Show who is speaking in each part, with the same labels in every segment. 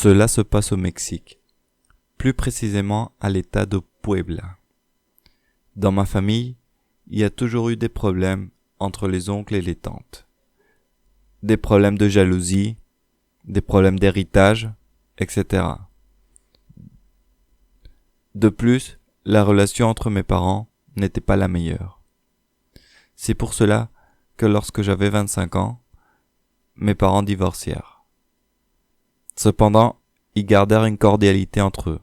Speaker 1: Cela se passe au Mexique, plus précisément à l'état de Puebla. Dans ma famille, il y a toujours eu des problèmes entre les oncles et les tantes. Des problèmes de jalousie, des problèmes d'héritage, etc. De plus, la relation entre mes parents n'était pas la meilleure. C'est pour cela que lorsque j'avais 25 ans, mes parents divorcièrent. Cependant, ils gardèrent une cordialité entre eux.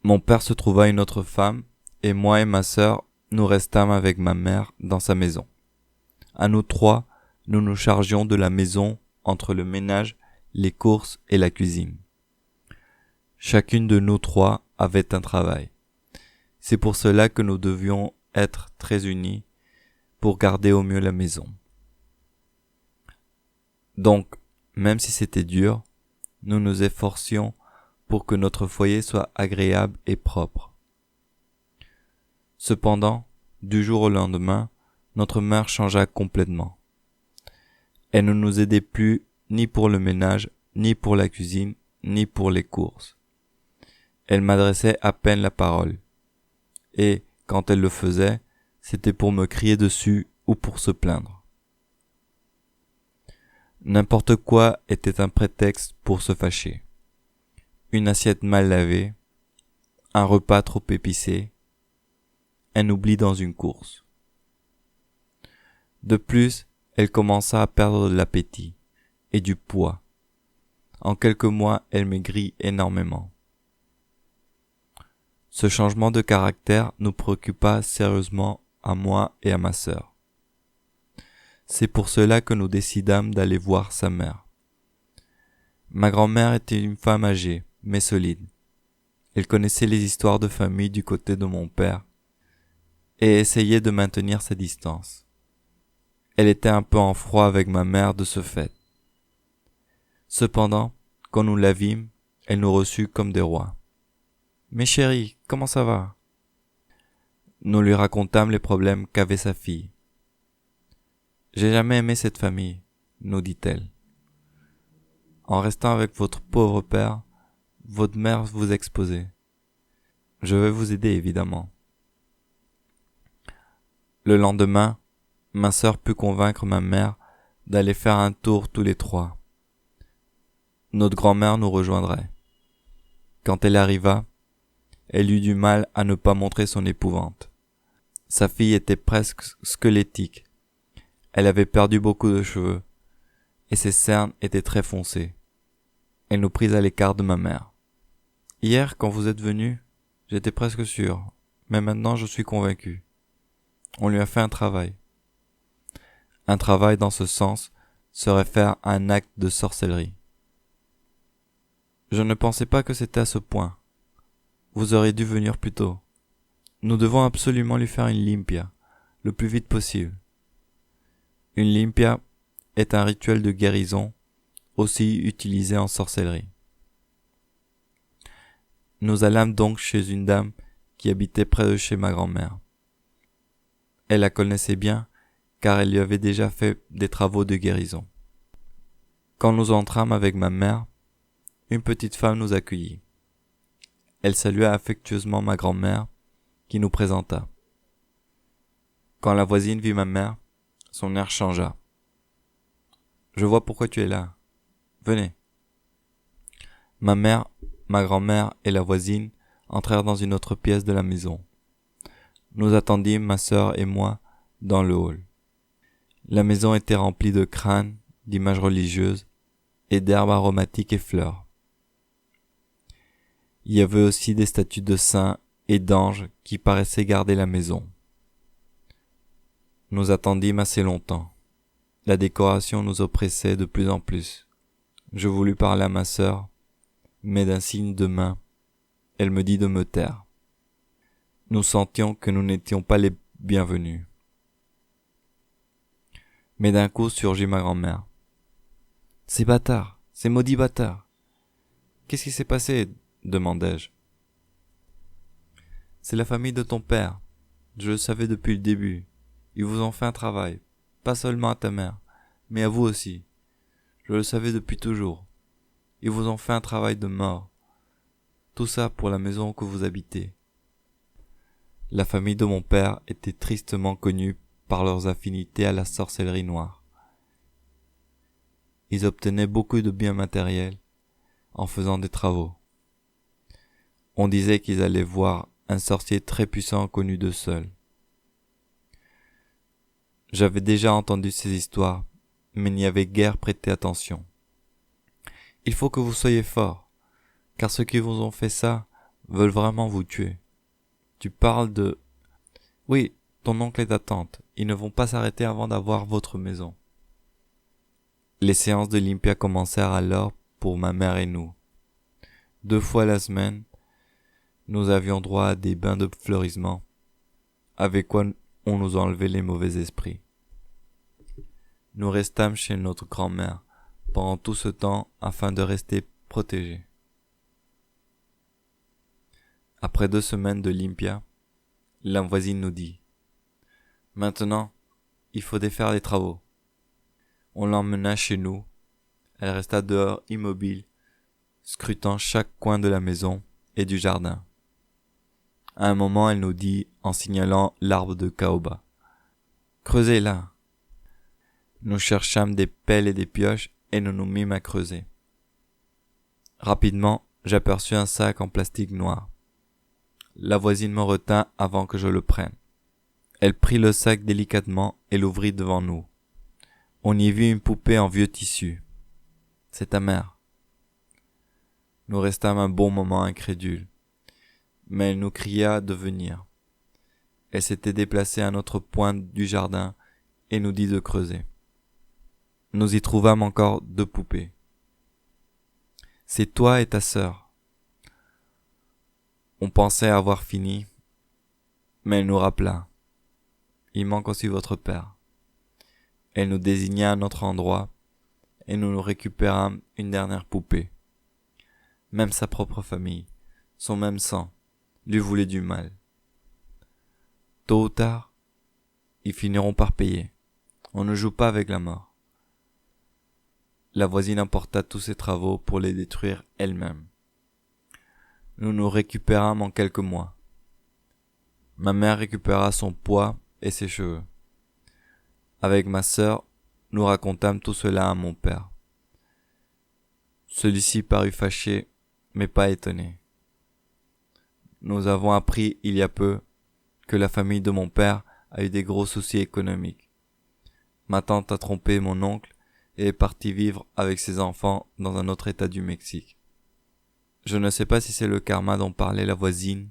Speaker 1: Mon père se trouva une autre femme, et moi et ma sœur, nous restâmes avec ma mère dans sa maison. À nous trois, nous nous chargions de la maison entre le ménage, les courses et la cuisine. Chacune de nous trois avait un travail. C'est pour cela que nous devions être très unis pour garder au mieux la maison. Donc, même si c'était dur, nous nous efforcions pour que notre foyer soit agréable et propre. Cependant, du jour au lendemain, notre mère changea complètement. Elle ne nous aidait plus ni pour le ménage, ni pour la cuisine, ni pour les courses. Elle m'adressait à peine la parole. Et, quand elle le faisait, c'était pour me crier dessus ou pour se plaindre. N'importe quoi était un prétexte pour se fâcher. Une assiette mal lavée, un repas trop épicé, un oubli dans une course. De plus, elle commença à perdre de l'appétit et du poids. En quelques mois, elle maigrit énormément. Ce changement de caractère nous préoccupa sérieusement à moi et à ma sœur. C'est pour cela que nous décidâmes d'aller voir sa mère. Ma grand-mère était une femme âgée, mais solide. Elle connaissait les histoires de famille du côté de mon père et essayait de maintenir sa distance. Elle était un peu en froid avec ma mère de ce fait. Cependant, quand nous la vîmes, elle nous reçut comme des rois. « Mais chérie, comment ça va ?» Nous lui racontâmes les problèmes qu'avait sa fille. « J'ai jamais aimé cette famille, » nous dit-elle. « En restant avec votre pauvre père, votre mère vous exposait. Je vais vous aider, évidemment. » Le lendemain, ma sœur put convaincre ma mère d'aller faire un tour tous les trois. Notre grand-mère nous rejoindrait. Quand elle arriva, elle eut du mal à ne pas montrer son épouvante. Sa fille était presque squelettique. Elle avait perdu beaucoup de cheveux, et ses cernes étaient très foncées. Elle nous prit à l'écart de ma mère. « Hier, quand vous êtes venu, j'étais presque sûr, mais maintenant je suis convaincu. On lui a fait un travail. Un travail dans ce sens serait faire un acte de sorcellerie. Je ne pensais pas que c'était à ce point. Vous auriez dû venir plus tôt. Nous devons absolument lui faire une limpia, le plus vite possible. Une limpia est un rituel de guérison, aussi utilisé en sorcellerie. Nous allâmes donc chez une dame qui habitait près de chez ma grand-mère. Elle la connaissait bien, car elle lui avait déjà fait des travaux de guérison. Quand nous entrâmes avec ma mère, une petite femme nous accueillit. Elle salua affectueusement ma grand-mère, qui nous présenta. Quand la voisine vit ma mère, son air changea. « Je vois pourquoi tu es là. Venez. » Ma mère, ma grand-mère et la voisine entrèrent dans une autre pièce de la maison. Nous attendîmes, ma sœur et moi, dans le hall. La maison était remplie de crânes, d'images religieuses et d'herbes aromatiques et fleurs. Il y avait aussi des statues de saints et d'anges qui paraissaient garder la maison. Nous attendîmes assez longtemps. La décoration nous oppressait de plus en plus. Je voulus parler à ma sœur, mais d'un signe de main, elle me dit de me taire. Nous sentions que nous n'étions pas les bienvenus. Mais d'un coup surgit ma grand-mère. « Ces bâtards, ces maudits bâtards. Qu'est-ce qui s'est passé ?» demandai-je. « C'est la famille de ton père. Je le savais depuis le début. Ils vous ont fait un travail, pas seulement à ta mère, mais à vous aussi. Je le savais depuis toujours. Ils vous ont fait un travail de mort. Tout ça pour la maison que vous habitez. La famille de mon père était tristement connue par leurs affinités à la sorcellerie noire. Ils obtenaient beaucoup de biens matériels en faisant des travaux. On disait qu'ils allaient voir un sorcier très puissant connu d'eux seuls. J'avais déjà entendu ces histoires, mais n'y avais guère prêté attention. Il faut que vous soyez forts, car ceux qui vous ont fait ça veulent vraiment vous tuer. Tu parles de... Oui, ton oncle et ta tante, ils ne vont pas s'arrêter avant d'avoir votre maison. Les séances de Olympia commencèrent alors pour ma mère et nous. 2 fois la semaine, nous avions droit à des bains de fleurissement, avec quoi on nous enlevait les mauvais esprits. Nous restâmes chez notre grand-mère pendant tout ce temps afin de rester protégés. Après 2 semaines de Olympia, la voisine nous dit « Maintenant, il faut défaire les travaux. » On l'emmena chez nous. Elle resta dehors immobile, scrutant chaque coin de la maison et du jardin. À un moment, elle nous dit, en signalant l'arbre de caoba, « Creusez là !» Nous cherchâmes des pelles et des pioches et nous nous mîmes à creuser. Rapidement, j'aperçus un sac en plastique noir. La voisine me retint avant que je le prenne. Elle prit le sac délicatement et l'ouvrit devant nous. On y vit une poupée en vieux tissu. « C'est ta mère. » Nous restâmes un bon moment incrédules, mais elle nous cria de venir. Elle s'était déplacée à notre point du jardin et nous dit de creuser. Nous y trouvâmes encore 2 poupées. « C'est toi et ta sœur. » On pensait avoir fini, mais elle nous rappela. « Il manque aussi votre père. » Elle nous désigna un autre endroit, et nous récupérâmes une dernière poupée. Même sa propre famille, son même sang, lui voulait du mal. Tôt ou tard, ils finiront par payer. On ne joue pas avec la mort. La voisine emporta tous ses travaux pour les détruire elle-même. Nous nous récupérâmes en quelques mois. Ma mère récupéra son poids et ses cheveux. Avec ma sœur, nous racontâmes tout cela à mon père. Celui-ci parut fâché, mais pas étonné. Nous avons appris il y a peu que la famille de mon père a eu des gros soucis économiques. Ma tante a trompé mon oncle et est partie vivre avec ses enfants dans un autre état du Mexique. Je ne sais pas si c'est le karma dont parlait la voisine,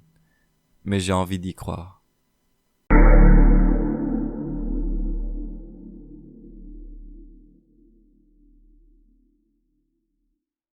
Speaker 1: mais j'ai envie d'y croire.